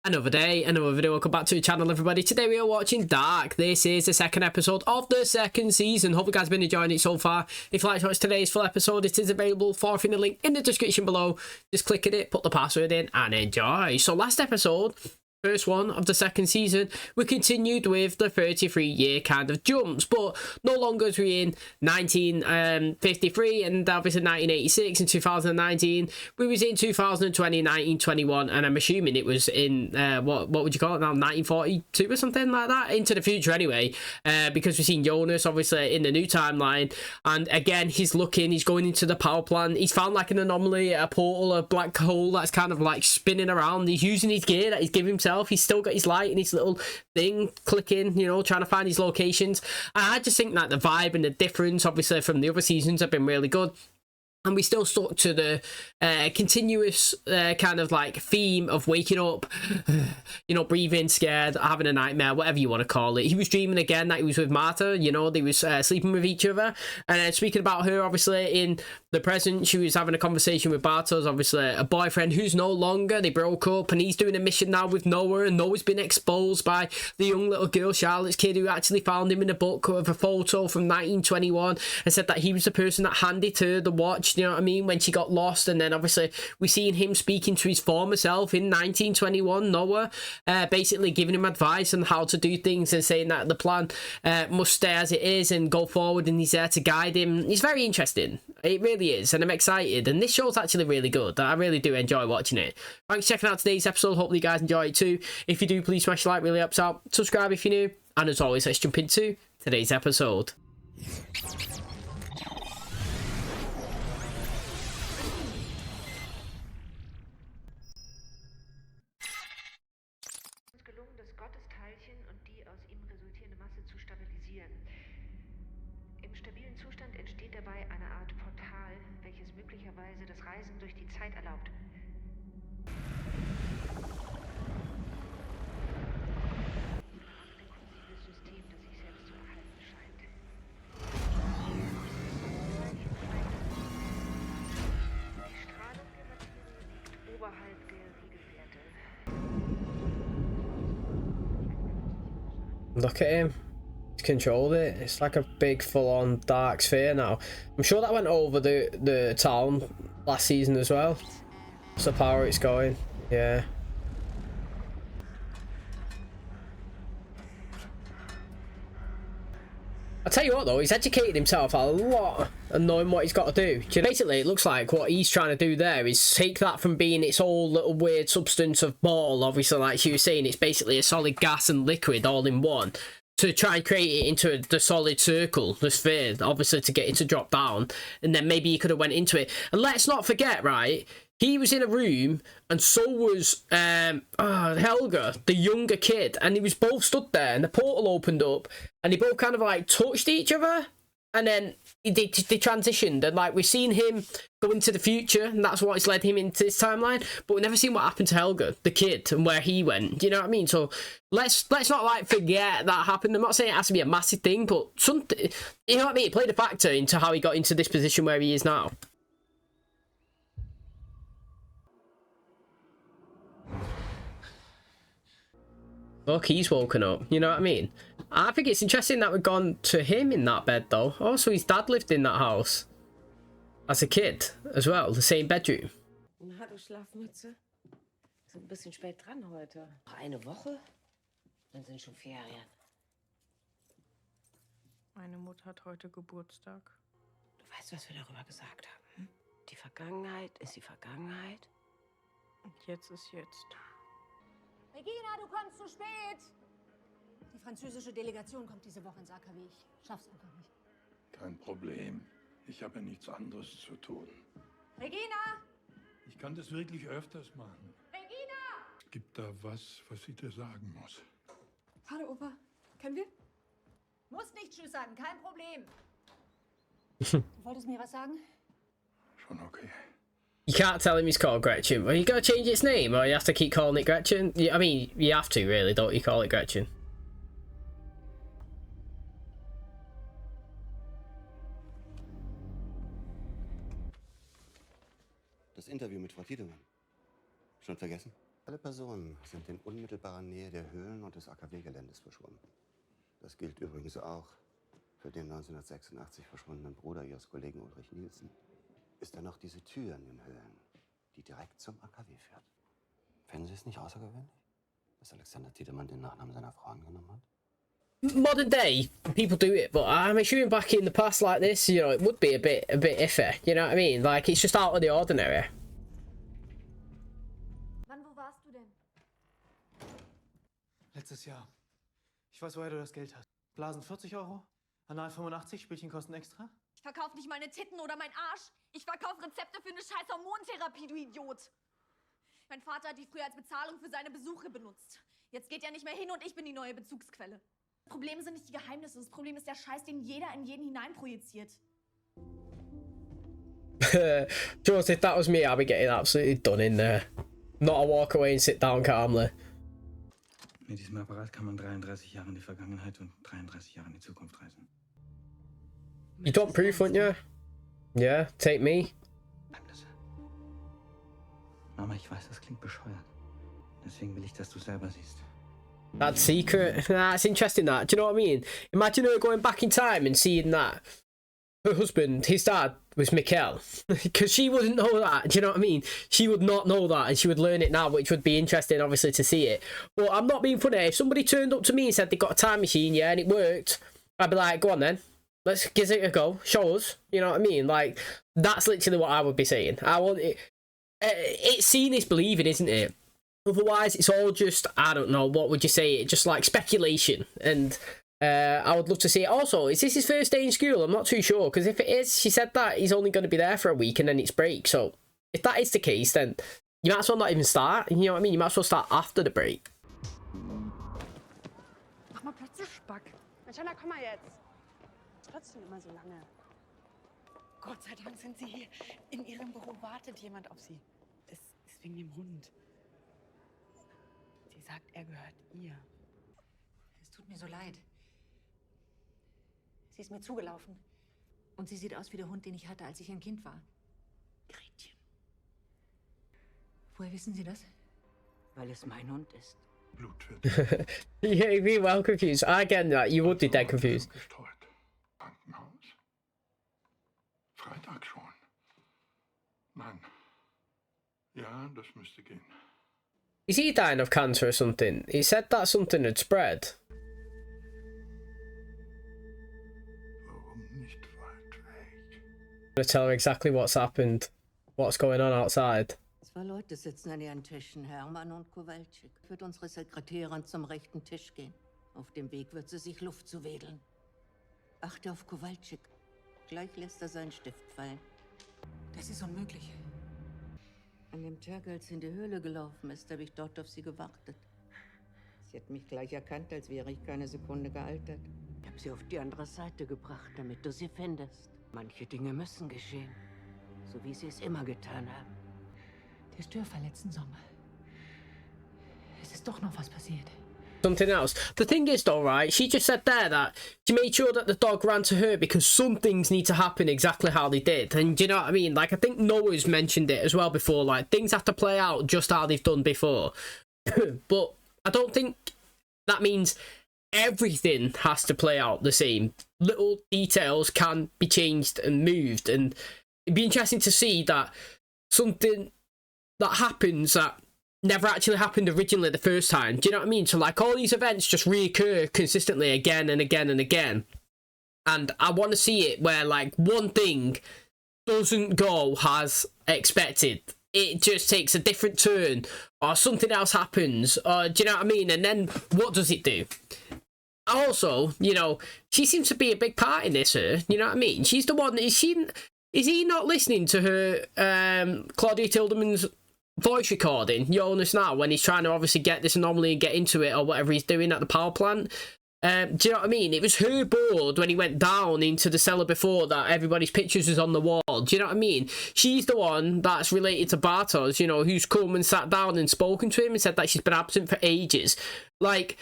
Another day, another video. Welcome back to the channel, everybody. Today we are watching Dark. This is the second episode of the second season. Hope you guys have been enjoying it so far. If you like to watch today's full episode, it is available for the link in the description below. Just click at it, put the password in, and enjoy. So last episode, first one of the second season, we continued with the 33-year kind of jumps, but no longer as we in 1953 and obviously 1986 and 2019. We was in 2020, 1921, and I'm assuming it was in what would you call it now, 1942 or something like that, into the future anyway, because we've seen Jonas obviously in the new timeline, and again he's going into the power plant. He's found like an anomaly, a portal, a black hole that's kind of like spinning around. He's using his gear that he's given himself. He's still got his light and his little thing clicking, you know, trying to find his locations. And I just think that the vibe and the difference, obviously, from the other seasons have been really good. And we still stuck to the continuous kind of like theme of waking up, you know, breathing, scared, having a nightmare, whatever you want to call it. He was dreaming again that he was with Martha, you know, they was sleeping with each other. And then speaking about her, obviously, in the present, she was having a conversation with Bartos, obviously, a boyfriend who's no longer, they broke up, and he's doing a mission now with Noah, and Noah's been exposed by the young little girl, Charlotte's kid, who actually found him in a book of a photo from 1921 and said that he was the person that handed her the watch, you know what I mean, when she got lost. And then obviously we seen him speaking to his former self in 1921, Noah, basically giving him advice on how to do things and saying that the plan must stay as it is and go forward, and he's there to guide him. It's very interesting, it really is, and I'm excited, and this show's actually really good. I really do enjoy watching it. Thanks for checking out today's episode. Hopefully you guys enjoy it too. If you do, please smash a like, really helps out. Subscribe if you're new, and as always, let's jump into today's episode. Das Reisen durch die Zeit erlaubt. Ein inklusives System, das sich selbst zu erhalten scheint. Die Strahlung der Materie liegt oberhalb der Regelwerte. Look at him. He's controlled it. It's like a big full-on dark sphere now. I'm sure that went over the town last season as well. That's the power it's going. Yeah. I'll tell you what though, he's educated himself a lot and knowing what he's got to do. Basically, it looks like what he's trying to do there is take that from being its whole little weird substance of ball, obviously, like she was saying, it's basically a solid gas and liquid all in one, to try and create it into the solid circle, the sphere, obviously to get it to drop down, and then maybe he could have went into it. And let's not forget, right, he was in a room, and so was Helga, the younger kid, and he was both stood there, and the portal opened up, and they both kind of like touched each other, and then they transitioned, and like we've seen him go into the future, and that's what's led him into this timeline, but we've never seen what happened to Helga, the kid, and where he went. Do you know what I mean? So let's not like forget that happened. I'm not saying it has to be a massive thing, but something, you know what I mean? It played a factor into how he got into this position where he is now. Look, he's woken up, you know what I mean? I think it's interesting that we've gone to him in that bed though. Also, his dad lived in that house as a kid as well, the same bedroom. Na, du Schlafmütze. Sind ein bisschen spät dran heute. Noch eine Woche? Dann sind schon Ferien. Meine Mutter hat heute Geburtstag. Du weißt, was wir darüber gesagt haben. Hm? Die Vergangenheit ist die Vergangenheit. Und jetzt ist jetzt. Regina, du kommst zu spät! Die französische Delegation kommt diese Woche ins AKW. Ich schaff's einfach nicht. Kein Problem. Ich habe ja nichts anderes zu tun. Regina! Ich kann das wirklich öfters machen. Regina! Es gibt da was ich dir sagen muss. Hallo, Opa. Können wir? Muss nicht Tschüss sagen, kein Problem. Du wolltest mir was sagen? Schon okay. You can't tell him he's called Gretchen. Well, you gotta change its name, or you have to keep calling it Gretchen. I mean, you have to, really, don't you, call it Gretchen? Das Interview mit Frau Tiedemann. Schon vergessen? Alle Personen sind in unmittelbarer Nähe der Höhlen und des AKW-Geländes verschwunden. Das gilt übrigens auch für den 1986 verschwundenen Bruder ihres Kollegen Ulrich Nielsen. Ist da noch diese Tür in den Höhlen, die direkt zum AKW führt? Finden Sie es nicht außergewöhnlich, dass Alexander Tiedemann den Nachnamen seiner Frau angenommen hat? Modern day, people do it, but I'm assuming back in the past like this, you know, it would be a bit iffy. You know what I mean? Like, it's just out of the ordinary. Mann, wo warst du denn? Letztes Jahr. Ich weiß, woher du das Geld hast. Blasen 40 Euro, Anal 85, Spielchen kosten extra. Ich verkauf nicht meine Titten oder mein Arsch. Ich verkauf Rezepte für eine scheiß Hormontherapie, du Idiot. Mein Vater hat die früher als Bezahlung für seine Besuche benutzt. Jetzt geht er nicht mehr hin und ich bin die neue Bezugsquelle. Das Problem sind nicht die Geheimnisse, das Problem ist der Scheiß, den jeder in jeden hineinprojiziert. Joseph, that was me, I'd be getting absolutely done in there. Not a walk away and sit down calmly. Mit diesem Apparat kann man 33 Jahre in die Vergangenheit und 33 Jahre in die Zukunft reisen. You don't proof, wouldn't you? Yeah, take me. Geheimnisse. Mama, ich weiß, das klingt bescheuert. Deswegen will ich, dass du selber siehst. That secret. Nah, it's interesting that. Do you know what I mean? Imagine her going back in time and seeing that her husband, his dad, was Mikkel. Because she wouldn't know that. Do you know what I mean? She would not know that, and she would learn it now, which would be interesting, obviously, to see it. But I'm not being funny. If somebody turned up to me and said they got a time machine, yeah, and it worked, I'd be like, go on then. Let's give it a go. Show us. You know what I mean? Like, that's literally what I would be saying. I want it. It's seeing is believing, isn't it? Otherwise, it's all just, I don't know, what would you say? Just like speculation. And I would love to see it. Also, is this his first day in school? I'm not too sure. Because if it is, she said that he's only going to be there for a week and then it's break. So if that is the case, then you might as well not even start. You know what I mean? You might as well start after the break. Mach mal Platz, du Spack. Jana, komm mal jetzt. Trotzdem immer so lange. Gott sei Dank sind Sie hier. In Ihrem Büro wartet jemand auf Sie. Es ist wegen dem Hund. Sie sagt, er gehört ihr. Es tut mir so leid. Sie ist mir zugelaufen. Und sie sieht aus wie der Hund, den ich hatte, als ich ein Kind war. Gretchen. Woher wissen Sie das? Weil es mein Hund ist. Blutfett. Yeah, you'd be well confused. I get that. You would be dead confused. Gestreut. Krankenhaus? Freitag schon. Nein. Ja, das müsste gehen. Is he dying of cancer or something? He said that something had spread. Warum nicht weit weg? I'm gonna tell her exactly what's happened, what's going on outside. 2 Leute sitzen an ihren Tischen, Hermann und Kowalczyk. Wird unsere Sekretärin zum rechten Tisch gehen. Auf dem Weg wird sie sich Luft zuwedeln. Achte auf Kowalczyk. Gleich lässt er seinen Stift fallen. Das ist unmöglich. An dem Tag, als sie in die Höhle gelaufen ist, habe ich dort auf sie gewartet. Sie hat mich gleich erkannt, als wäre ich keine Sekunde gealtert. Ich habe sie auf die andere Seite gebracht, damit du sie findest. Manche Dinge müssen geschehen, so wie sie es immer getan haben. Der Störfall letzten Sommer. Es ist doch noch was passiert. Something else. The thing is though, right, she just said there that she made sure that the dog ran to her because some things need to happen exactly how they did. And do you know what I mean? Like, I think Noah's mentioned it as well before, like, things have to play out just how they've done before. But I don't think that means everything has to play out the same. Little details can be changed and moved, and it'd be interesting to see that something that happens that never actually happened originally the first time. Do you know what I mean? So, like, all these events just reoccur consistently again and again and again. And I want to see it where, like, one thing doesn't go as expected. It just takes a different turn, or something else happens, or do you know what I mean? And then what does it do? Also, you know, she seems to be a big part in this, her. You know what I mean? She's the one. Is he not listening to her, Claudia Tilderman's voice recording, Jonas, now, when he's trying to obviously get this anomaly and get into it, or whatever he's doing at the power plant? Do you know what I mean? It was her board when he went down into the cellar before that everybody's pictures was on the wall. Do you know what I mean? She's the one that's related to Bartos, you know, who's come and sat down and spoken to him and said that she's been absent for ages. Like,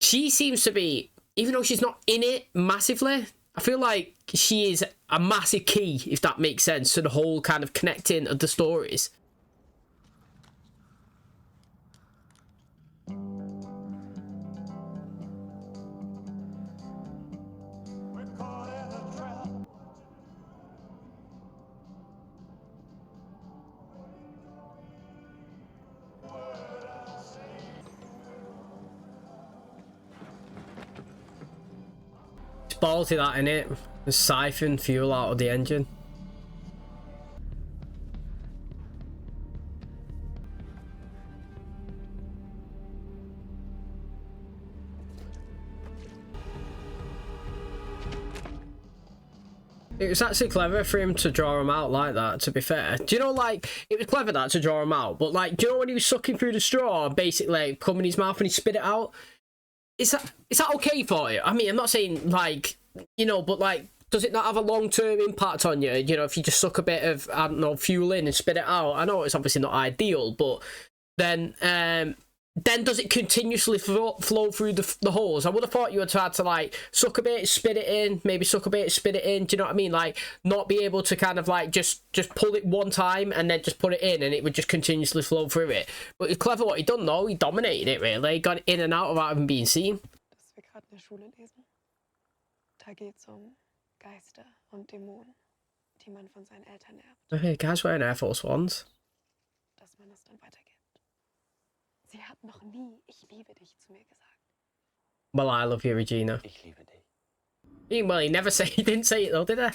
she seems to be, even though she's not in it massively, I feel like she is a massive key, if that makes sense, to the whole kind of connecting of the stories. ballsy that, innit? Siphon fuel out of the engine. It was actually clever for him to draw him out like that, to be fair. Do you know, like, it was clever that to draw him out, but, like, do you know when he was sucking through the straw and basically come in his mouth and he spit it out? Is that okay for you? I mean, I'm not saying, like, you know, but, like, does it not have a long-term impact on you? You know, if you just suck a bit of, I don't know, fuel in and spit it out. I know it's obviously not ideal, but then does it continuously flow through the holes? I would have thought you would have had to, like, suck a bit, spit it in, maybe suck a bit, spit it in. Do you know what I mean? Like, not be able to kind of, like, just pull it one time and then just put it in and it would just continuously flow through it. But it's clever what he done, though. He dominated it, really. Got in and out without even being seen. Das wir gerade in der Schule lesen. Da geht's Geister und Dämonen, die man von seinen Eltern erbt. Hey, guys wearing Air Force Ones. Dass man es dann weitergibt. Sie hat noch nie "Ich liebe dich" zu mir gesagt. Well, I love you, Regina. Ich liebe dich. Well, he didn't say it though, did he?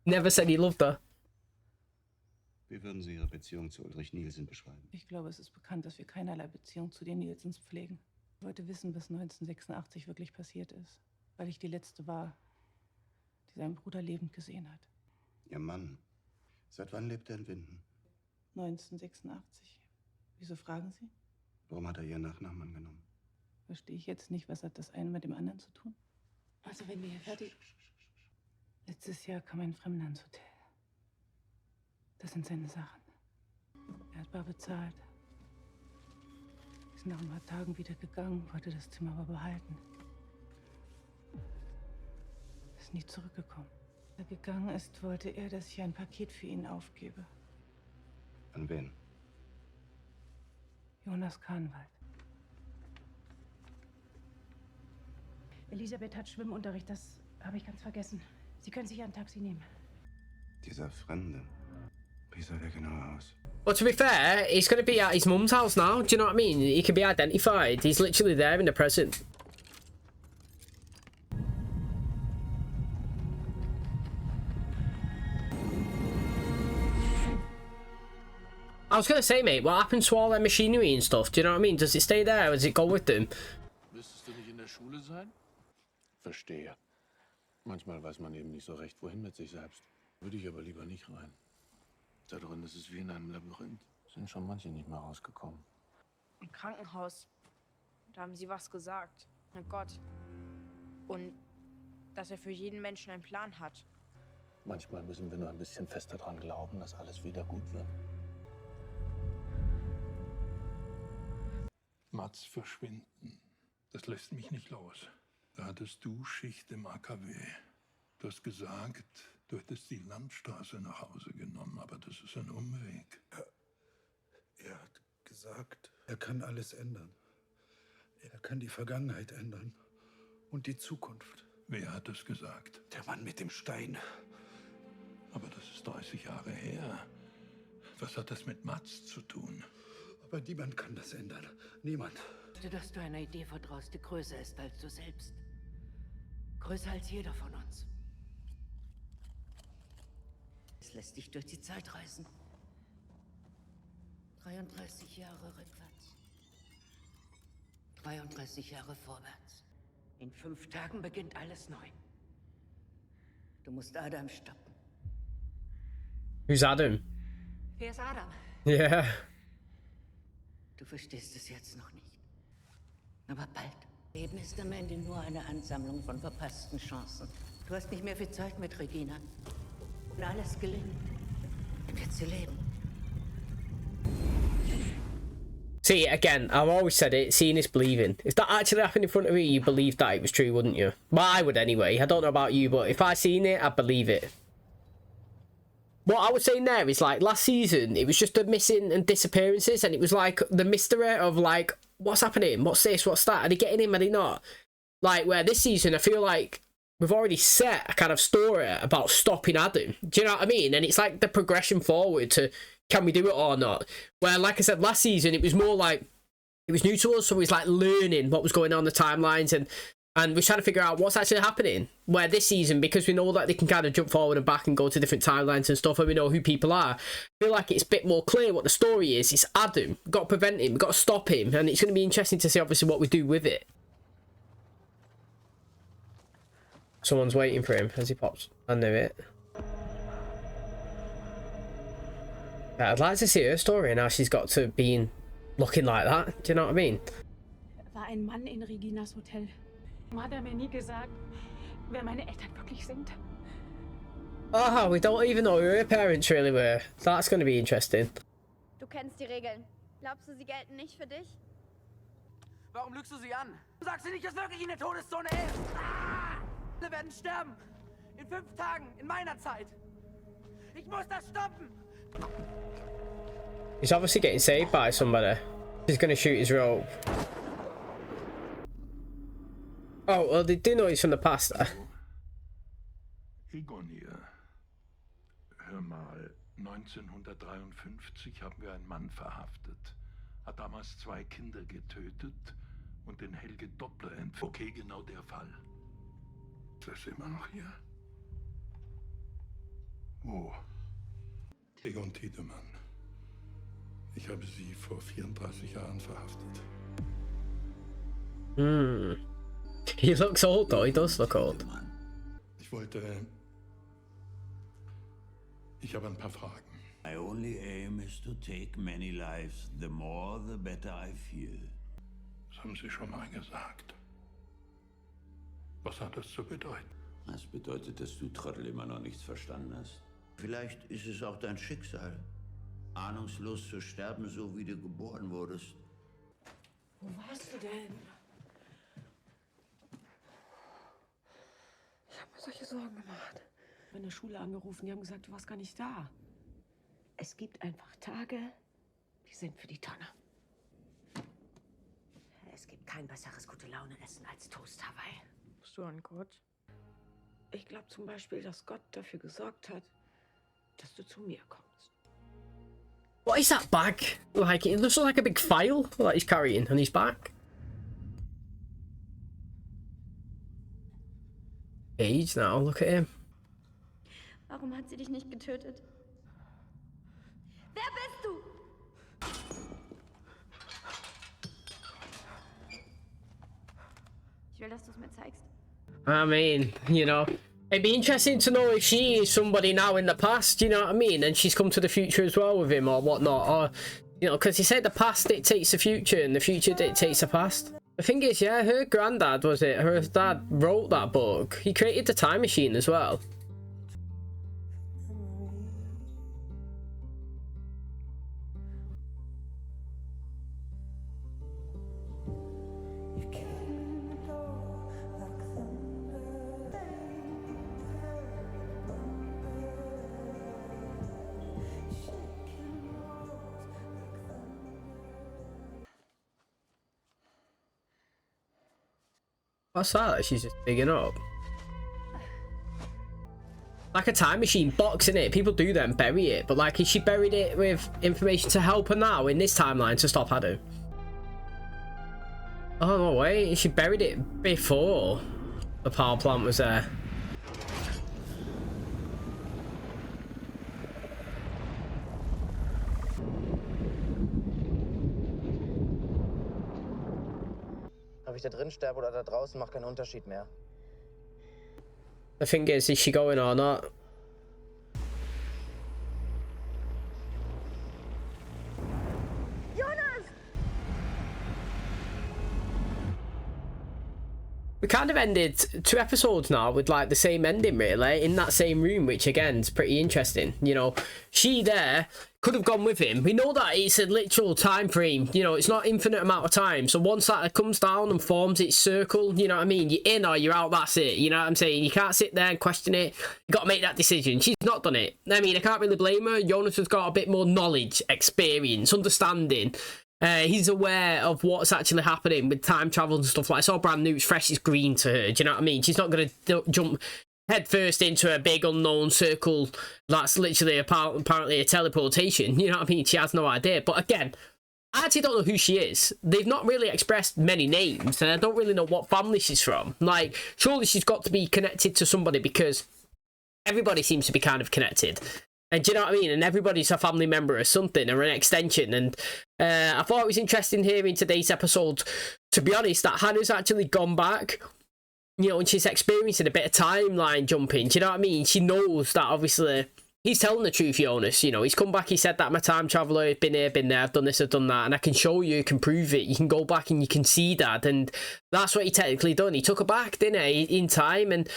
Never said he loved her. Wie würden Sie Ihre Beziehung zu Ulrich Nielsen beschreiben? Ich glaube, es ist bekannt, dass wir keinerlei Beziehung zu den Nielsens pflegen. Ich wollte wissen, was 1986 wirklich passiert ist, weil ich die Letzte war, die seinen Bruder lebend gesehen hat. Ihr Mann. Seit wann lebt er in Winden? 1986. Wieso fragen Sie? Warum hat er Ihren Nachnamen angenommen? Verstehe ich jetzt nicht, was hat das eine mit dem anderen zu tun? Also wenn wir hier fertig... Letztes Jahr kam ein Fremder ins Hotel. Das sind seine Sachen. Er hat bar bezahlt. Ist nach ein paar Tagen wieder gegangen, wollte das Zimmer aber behalten. Ist nie zurückgekommen. Als er gegangen ist, wollte er, dass ich ein Paket für ihn aufgebe. An wen? Jonas Kahnwald. Elisabeth hat Schwimmunterricht, das habe ich ganz vergessen. Sie können sich ein Taxi nehmen. Dieser Fremde. Wie sah der genau aus? Well, to be fair, he's going to be at his mum's house now. Do you know what I mean? He can be identified. He's literally there in the present. I was going to say, mate, what happens to all their machinery and stuff? Do you know what I mean? Does it stay there or does it go with them? Müsstest du nicht in der Schule sein? Verstehe. Manchmal weiß man eben nicht so recht, wohin mit sich selbst. Würde ich aber lieber nicht rein. Da drin ist es wie in einem Labyrinth. Sind schon manche nicht mehr rausgekommen. Im Krankenhaus. Da haben sie was gesagt. Mein Gott. Und dass er für jeden Menschen einen Plan hat. Manchmal müssen wir nur ein bisschen fester dran glauben, dass alles wieder gut wird. Mats verschwinden. Das lässt mich nicht los. Da hattest du Schicht im AKW. Du hast gesagt, du hättest die Landstraße nach Hause genommen, aber das ist ein Umweg. Er hat gesagt, er kann alles ändern. Er kann die Vergangenheit ändern und die Zukunft. Wer hat das gesagt? Der Mann mit dem Stein. Aber das ist 30 Jahre her. Was hat das mit Mats zu tun? Aber niemand kann das ändern. Niemand. Dass du einer Idee vertraust, die größer ist als du selbst. Größer als jeder von uns. Es lässt dich durch die Zeit reisen. 33 Jahre rückwärts. 33 Jahre vorwärts. In 5 Tagen beginnt alles neu. Du musst Adam stoppen. Who's Adam? Wer ist Adam? Yeah. Du verstehst es jetzt noch nicht. Aber bald. Leben ist am Ende nur eine Ansammlung von verpassten Chancen. Du hast nicht mehr viel Zeit mit Regina. Und alles gelingt, wird sie leben. See, again, I've always said it, seeing is believing. If that actually happened in front of you, you believe that it was true, wouldn't you? Well, I would anyway. I don't know about you, but if I seen it, I'd believe it. What I was saying there is, like, last season, it was just the missing and disappearances, and it was, like, the mystery of, like, what's happening? What's this? What's that? Are they getting him? Are they not? Like, where this season, I feel like we've already set a kind of story about stopping Adam. Do you know what I mean? And it's, like, the progression forward to, can we do it or not? Where, like I said, last season, it was more like, it was new to us, so it was, like, learning what was going on in the timelines, and And we're trying to figure out what's actually happening. Where this season, because we know that they can kind of jump forward and back and go to different timelines and stuff, and we know who people are, I feel like it's a bit more clear what the story is. It's Adam. We've got to prevent him. We've got to stop him. And it's going to be interesting to see, obviously, what we do with it. Someone's waiting for him as he pops. I knew it. Yeah, I'd like to see her story and how she's got to being looking like that. Do you know what I mean? War ein Mann in Reginas Hotel. Hat mir nie gesagt, wer meine Eltern wirklich sind. Oh, we don't even know who her parents really were. That's going to be interesting. Du kennst die Regeln. Glaubst du, sie gelten nicht für dich? Warum lügst du sie an? Sagst du nicht, dass wirklich in der Todeszone ist? Ah! Alle werden sterben. In 5 Tagen, in meiner Zeit. Ich muss das stoppen. He's obviously getting saved by somebody. He's going to shoot his rope. Oh, well, they do know he's from the past. Egon hier. Hör mal, 1953 haben wir einen Mann verhaftet. Hat damals 2 Kinder getötet und den Helge Doppler entführt. Okay, genau der Fall. Ist das immer noch hier? Wo? Egon Tiedemann. Ich habe sie vor 34 Jahren verhaftet. Hmm. He looks old though, he does look old. Ich habe ein paar Fragen. My only aim is to take many lives. The more, the better I feel. Das haben Sie schon mal gesagt. Was hat das zu bedeuten? Das bedeutet, dass du Trottel immer noch nichts verstanden hast. Vielleicht ist es auch dein Schicksal, ahnungslos zu sterben, so wie du geboren wurdest. Wo warst du denn? Ich habe mir solche Sorgen gemacht. In der Schule angerufen, die haben gesagt, du warst gar nicht da. Es gibt einfach Tage, die sind für die Tonne. Es gibt kein besseres Gute-Laune-Essen als Toast Hawaii. Bist du an Gott? Ich glaube zum Beispiel, dass Gott dafür gesorgt hat, dass du zu mir kommst. What is that bag? Like, it looks like a big file that he's carrying on his back. Age now, look at him. Warum hat sie dich nicht getötet? Wer bist du? Ich will, dass du es mir zeigst. I mean, you know, it'd be interesting to know if she is somebody now in the past, you know what I mean? And she's come to the future as well with him or whatnot. Or, you know, because he said the past dictates the future and the future dictates the past. The thing is, yeah, her granddad, was it? Her dad wrote that book. He created the time machine as well. What's that? She's just digging up. Like a time machine box, innit? People do that and bury it. But like, is she buried it with information to help her now in this timeline to stop Adam? Oh, no way. She buried it before the power plant was there. Ob ich da drin sterbe oder da draußen, macht keinen Unterschied mehr. The thing is she going or not? Jonas! We kind of ended 2 episodes now with like the same ending really, in that same room, which again is pretty interesting. You know, she there could have gone with him. We know that it's a literal time frame, you know, it's not infinite amount of time. So once that comes down and forms its circle, you know what I mean, you're in or you're out, that's it. You know what I'm saying? You can't sit there and question it. You got to make that decision. She's not done it. I mean, I can't really blame her. Jonas has got a bit more knowledge, experience, understanding. He's aware of what's actually happening with time travel and stuff like that. It's all brand new, it's fresh, it's green to her. Do you know what I mean? She's not going to jump head first into a big unknown circle that's literally apparently a teleportation. You know what I mean? She has no idea. But again, I actually don't know who she is. They've not really expressed many names, and I don't really know what family she's from. Like, surely she's got to be connected to somebody, because everybody seems to be kind of connected. And do you know what I mean? And everybody's a family member or something, or an extension. And I thought it was interesting here in today's episode, to be honest, that Hannah's actually gone back, you know, and she's experiencing a bit of timeline jumping. Do you know what I mean? She knows that, obviously, he's telling the truth, Jonas. You know, he's come back, he said that I'm a time traveller, been here, been there, I've done this, I've done that, and I can show you, can prove it. You can go back and you can see that. And that's what he technically done. He took her back, didn't he, in time. And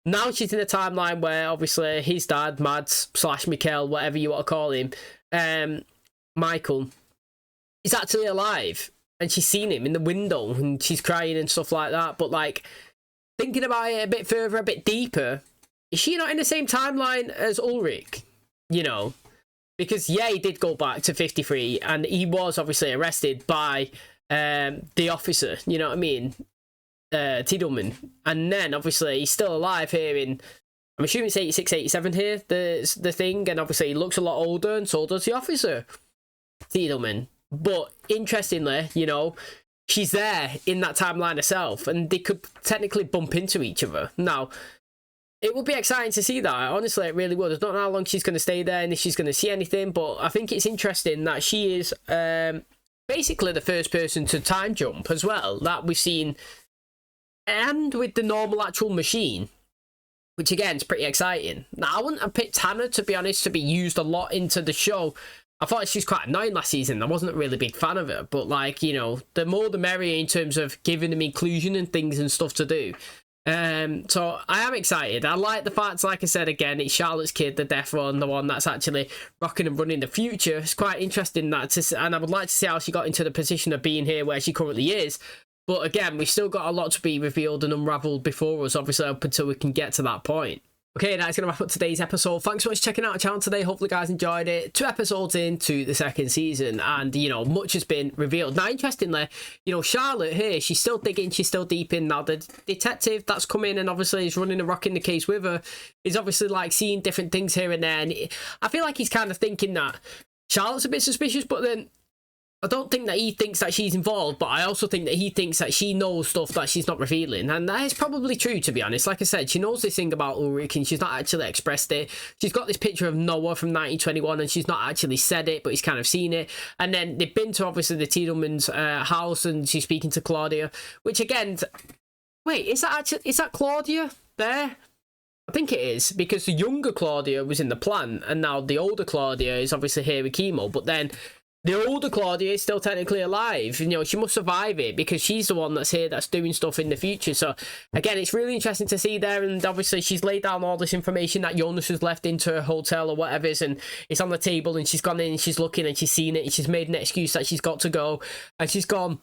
now she's in a timeline where, obviously, his dad, Mads / Mikhail, whatever you want to call him, Michael, is actually alive. And she's seen him in the window, and she's crying and stuff like that. But, like, thinking about it a bit further, a bit deeper, is she not in the same timeline as Ulrich? You know? Because, yeah, he did go back to 53, and he was, obviously, arrested by the officer, you know what I mean? Tiedemann. And then obviously he's still alive here in, I'm assuming it's 86, 87 here, the thing, and obviously he looks a lot older, and so does the officer Tiedemann. But interestingly, you know, she's there in that timeline herself, and they could technically bump into each other. Now, it would be exciting to see that. Honestly, it really would. I don't know how long she's going to stay there and if she's going to see anything, but I think it's interesting that she is basically the first person to time jump as well that we've seen, and with the normal actual machine, which again is pretty exciting. Now, I wouldn't have picked Hannah, to be honest, to be used a lot into the show. I thought she was quite annoying last season. I wasn't a really big fan of her, but, like, you know, the more the merrier in terms of giving them inclusion and things and stuff to do. So I am excited. I like the fact, like I said again, it's Charlotte's kid, the deaf one, the one that's actually rocking and running the future. It's quite interesting that, and I would like to see how she got into the position of being here where she currently is. But again, we've still got a lot to be revealed and unravelled before us, obviously, up until we can get to that point. Okay, that's going to wrap up today's episode. Thanks so much for checking out the channel today. Hopefully, guys enjoyed it. 2 episodes into the 2nd season, and, you know, much has been revealed. Now, interestingly, you know, Charlotte here, she's still digging, she's still deep in. Now, the detective that's come in and obviously is running and rocking the case with her is obviously, like, seeing different things here and there. And I feel like he's kind of thinking that Charlotte's a bit suspicious, but then I don't think that he thinks that she's involved, but I also think that he thinks that she knows stuff that she's not revealing. And that is probably true, to be honest. Like I said, she knows this thing about Ulrich and she's not actually expressed it. She's got this picture of Noah from 1921 and she's not actually said it, but he's kind of seen it. And then they've been to, obviously, the Tiedemanns' house, and she's speaking to Claudia, which, again, wait, is that Claudia there? I think it is, because the younger Claudia was in the plant, and now the older Claudia is obviously here with chemo, but then the older Claudia is still technically alive. You know, she must survive it because she's the one that's here that's doing stuff in the future. So, again, it's really interesting to see there. And obviously, she's laid down all this information that Jonas has left into her hotel or whatever, and it's on the table, and she's gone in and she's looking and she's seen it, and she's made an excuse that she's got to go, and she's gone.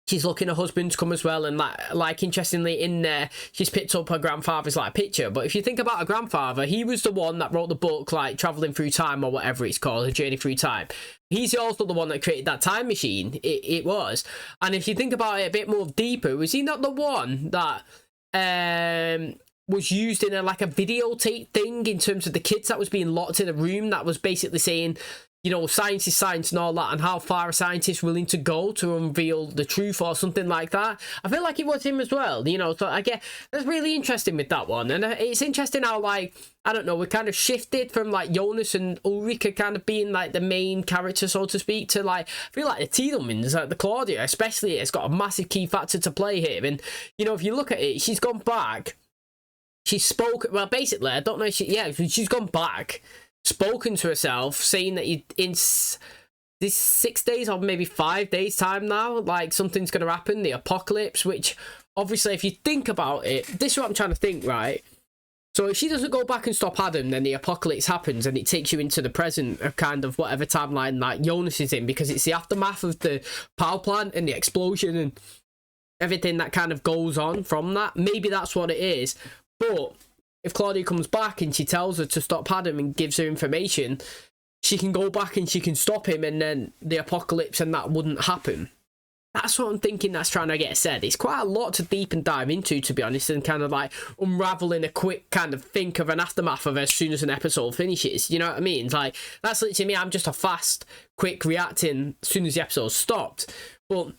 She's looking her husband to come as well, and like interestingly in there, she's picked up her grandfather's like picture. But if you think about her grandfather, he was the one that wrote the book, like Traveling Through Time or whatever it's called, A Journey Through Time. He's also the one that created that time machine. It was. And if you think about it a bit more deeper, was he not the one that was used in like a videotape thing in terms of the kids that was being locked in a room that was basically saying, you know, science is science and all that, and how far a scientist willing to go to unveil the truth or something like that? I feel like it was him as well, you know, so I get, that's really interesting with that one. And it's interesting how, like, I don't know, we kind of shifted from, like, Jonas and Ulrika kind of being, like, the main character, so to speak, to, like, I feel like the Tiedemanns, like the Claudia especially, has got a massive key factor to play here. And, you know, if you look at it, she's gone back, she spoke, well, basically, I don't know if she's gone back, spoken to herself, saying that in this 6 days or maybe 5 days time now, like, something's going to happen, the apocalypse, which obviously, if you think about it, this is what I'm trying to think, right? So if she doesn't go back and stop Adam, then the apocalypse happens and it takes you into the present of kind of whatever timeline that Jonas is in, because it's the aftermath of the power plant and the explosion and everything that kind of goes on from that. Maybe that's what it is. But if Claudia comes back and she tells her to stop Adam and gives her information, she can go back and she can stop him, and then the apocalypse and that wouldn't happen. That's what I'm thinking that's trying to get said. It's quite a lot to deep and dive into, to be honest, and kind of like unraveling a quick kind of think of an aftermath of as soon as an episode finishes. You know what I mean? It's like, that's literally me. I'm just a fast, quick reacting as soon as the episode stopped. But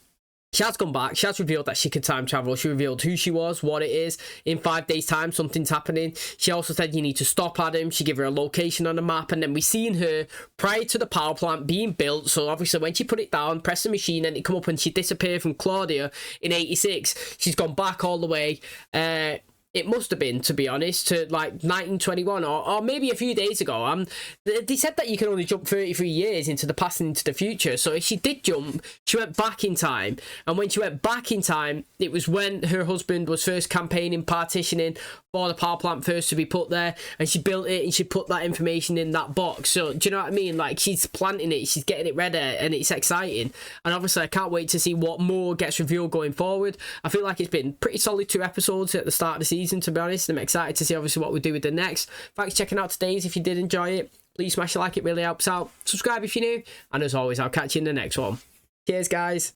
she has gone back. She has revealed that she could time travel. She revealed who she was, what it is. In 5 days' time, something's happening. She also said you need to stop Adam. She gave her a location on the map. And then we seen her prior to the power plant being built. So obviously when she put it down, pressed the machine, and it come up and she disappeared from Claudia in 86. She's gone back all the way. It must have been, to be honest, to like 1921 or maybe a few days ago. They said that you can only jump 33 years into the past and into the future. So if she did jump, she went back in time. And when she went back in time, it was when her husband was first campaigning, partitioning for the power plant first to be put there. And she built it and she put that information in that box. So do you know what I mean? Like, she's planting it, she's getting it ready, and it's exciting. And obviously I can't wait to see what more gets revealed going forward. I feel like it's been pretty solid 2 episodes at the start of the season, to be honest. I'm excited to see obviously what we do with the next. Thanks for checking out today's. If you did enjoy it, please smash a like, it really helps out. Subscribe if you're new, and as always, I'll catch you in the next one. Cheers, guys.